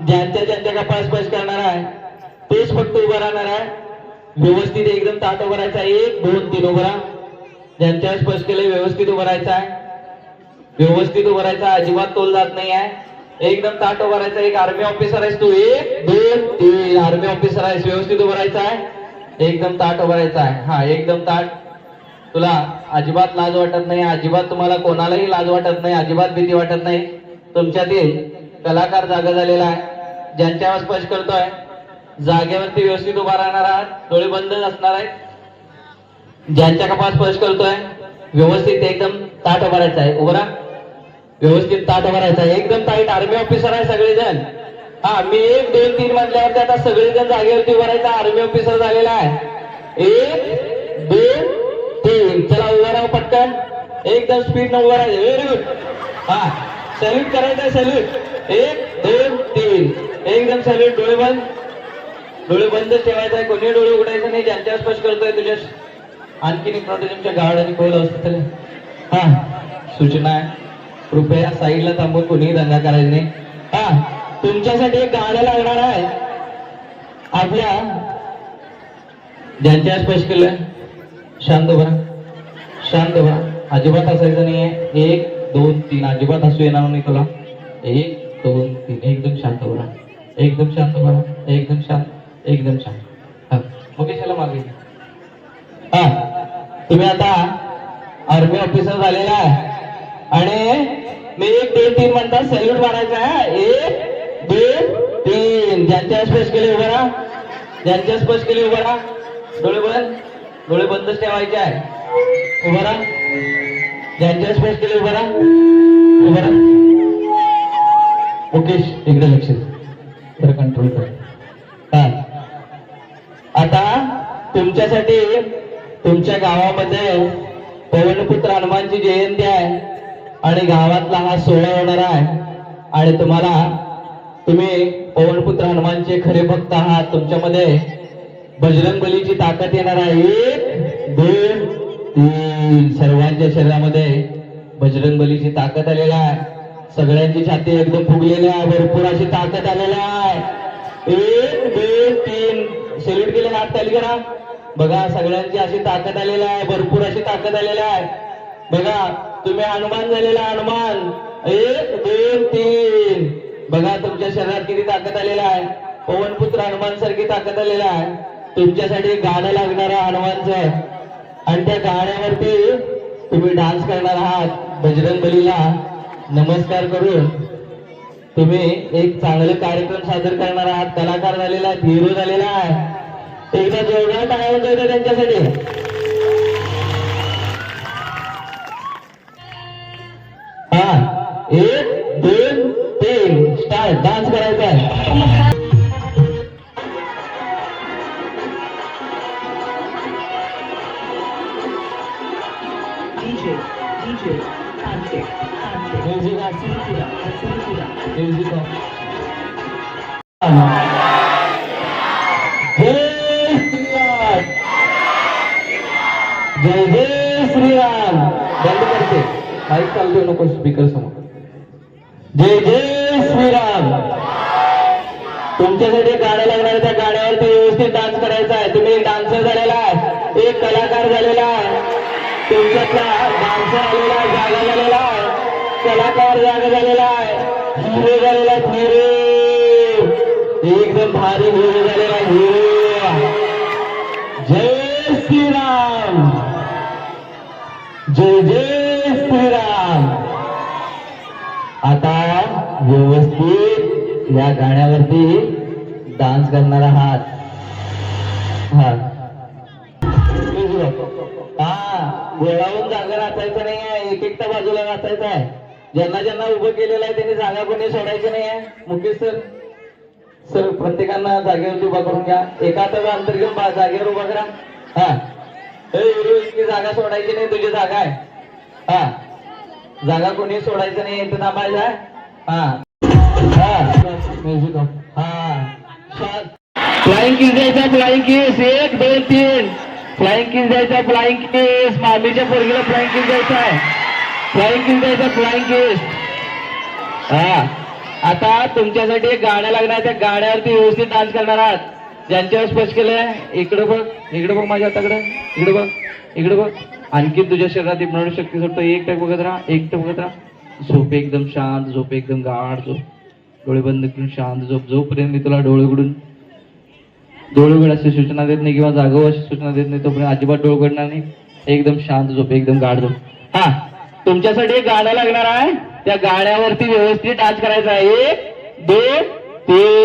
ज्यांच्या ज्यांच्या कपाळ स्पर्श करणार आहे तेच फक्त उभं राहणार आहे. व्यवस्थित एकदम ताट उभं राहायचं आहे. 1 2 3 उभं राहा. ज्यांच्यावर स्पर्श केले व्यवस्थित उभं राहायचं आहे. व्यवस्थित उभं राहायचं, अजिबात तोल जात नाही आहे. एकदम ताट उभं राहायचं. एक आर्मी ऑफिसर आहेस तू. 1 2 3 आर्मी ऑफिसर आहेस. व्यवस्थित उभं राहायचं आहे. एकदम ताट उभं राहायचं आहे. हा एकदम ताट. तुला अजिबात लाज वाटत नाही, अजिबात तुम्हाला कोणालाही लाज वाटत नाही, अजिबात भीती वाटत नाही. तुमच्यातील कलाकार जागा झालेला आहे. ज्यांच्यावर स्पर्श करतोय जागेवरती व्यवस्थित उभा राहणार आहात. डोळे बंद असणार आहेत. ज्यांच्या कपाळ स्पर्श करतोय व्यवस्थित एकदम ताट उभा राहायचं आहे. उभं राहा. व्यवस्थित ताट उभा राहायचं आहे. एकदम ताईट. आर्मी ऑफिसर आहे सगळेजण. हा मी 1 2 3 म्हटल्यावरती आता सगळेजण जागेवरती उभा राहायचा. आर्मी ऑफिसर झालेला आहे. 1 2 3 चला उभा राहा पटकन. एकदम स्पीड न उभा राहायचं. Very good. हा सॅल्यूट करायचं. सॅल्यूट. 1 2 3 एकदम सॅल्यूट. डोळे बंद. डोळे बंद ठेवायचं आहे. कोणी डोळे उघडायचं नाही. ज्यांच्यावर स्पर्श करतोय तुझ्या आणखीन एक नोटीस तुमच्या गार्ड आणि कोल असतील. हा सूचना आहे कृपया साईडला थांबून कोणीही दंगा करायचा नाही. हा तुमच्यासाठी एक गाणं लागणार आहे. आपल्या ज्यांच्या स्पर्श केलं शांत उभा. शांत उभा. अजिबात हसायचं नाहीये. 1 2 3 अजिबात हसू येणार नाही तुला. 1 2 3 एकदम शांत उभा. एकदम शांत उभा. एकदम शांत. एकदम शांत. हा मुकेशला मागे. हा तुम्ही आता आर्मी ऑफिसर झालेला आहे आणि मी 1 2 3 म्हणता सॅल्यूट मारायचा आहे. 1 2 3 ज्यांच्या स्पर्श केले उभा राहा. ज्यांच्या स्पर्श केले उभा राहा. डोळे बंद. डोळे बंदच ठेवायचे आहे. उभा राहा. ज्यांच्या स्पर्श केले उभा राहा. उभा राहा. मुकेश इकडे लक्ष दे. कंट्रोल कर. हा आता तुमच्यासाठी तुमच्या गावामध्ये पवनपुत्र हनुमानची जयंती आहे आणि गावातला हा सोहळा होणार आहे आणि तुम्ही पवनपुत्र हनुमानचे खरे भक्त आहात. तुमच्यामध्ये बजरंग बलीची ताकद येणार आहे. 1 2 3 सर्वांच्या शरीरामध्ये बजरंग बलीची ताकद आलेला आहे. सगळ्यांची छाती एकदम फुगलेली आहे. भरपूर अशी ताकद आलेली आहे. 1 2 3 सॅल्यूट केले. हात ताली करा. बघा सगळ्यांची अशी ताकद आलेली आहे. भरपूर अशी ताकद आलेली आहे. बघा तुम्ही हनुमान झालेला. हनुमान 1 2 3 बघा तुमच्या शरीरात किती ताकद आलेला आहे. पवनपुत्र हनुमान सारखी ताकद आलेला आहे. तुमच्यासाठी गाणं लागणार आहे हनुमानचं आणि त्या गाण्यावरती तुम्ही डान्स करणार आहात. बजरंग बलीला नमस्कार करून तुम्ही एक चांगले कार्यक्रम सादर करणार आहात. कलाकार झालेला आहे. हिरो झालेला आहे. एकदा जोरदार टाळ्या वाजवायच्या त्यांच्यासाठी. हा 1 2 3 स्टार्ट. डान्स करायचा आहे. जय जय श्रीराम. बंद करते. माईक चालू देऊ नको स्पीकर समोर. जय जय श्रीराम. तुमच्यासाठी गाणं लागणार. त्या गाण्यावरती व्यवस्थित डान्स करायचा आहे. तुम्ही एक डान्सर झालेला आहे. एक कलाकार झालेला आहे. तुमच्यातला डान्सर आलेला आहे. जागा झालेला आहे. कलाकार जागा झालेला आहे. हिरो झालेला आहे. हिरो एकदम भारी हिरो झालेला आहे. हिरो. जय श्रीराम. जय जय श्रीराम. आता व्यवस्थित या गाण्यावरती डान्स करणार आहात. हा गोळावून जागा राचायचं नाही आहे. एक एकटा बाजूला राचायचं आहे. ज्यांना ज्यांना उभं केलेलं आहे त्यांनी जागा कोणी सोडायची नाही आहे. मुकेश सर प्रत्येकांना जागेवरती उभा करून घ्या. एका अंतर्गत जागेवर उभा करा. हा इतकी जागा सोडायची नाही. तुझी जागा आहे. हा जागा कोणी सोडायचं नाही. इथं थांबायचं आहे. म्युझिक फ्लाइंग किस द्यायचा. फ्लाइंग किस 1 2 3 फ्लाइंग किस द्यायचा. Flying kiss. मामीच्या पोरगीला फ्लाइंग किस द्यायचा आहे. फ्लाइंग किस द्यायचा. Flying kiss. हा आता तुमच्यासाठी एक गाड्या लागणार, त्या गाड्यावरती व्यवस्थित डान्स करणार आहात. ज्यांच्यावर स्पर्श केलंय इकडे बघ, इकडे बघ माझ्या हाताकडे, इकडे बघ, इकडे बघ. आणखी तुझ्या शरीरात इम्युनिटी शक्ती सोडतो. एक टक बघत राहा, एक टक बघत राहा. झोप एकदम शांत, झोप एकदम गाढ झोप. डोळे बंद करून शांत झोप. जोपर्यंत मी तुला डोळे उघडून अशी सूचना देत नाही किंवा जागो अशी सूचना देत नाही तोपर्यंत अजिबात डोळे उघडणार नाही. एकदम शांत झोप, एकदम गाढ झोप. हा, तुमच्यासाठी एक गाणं लागणार आहे, त्या गाण्यावरती व्यवस्थित डान्स करायचा आहे. 1 2 3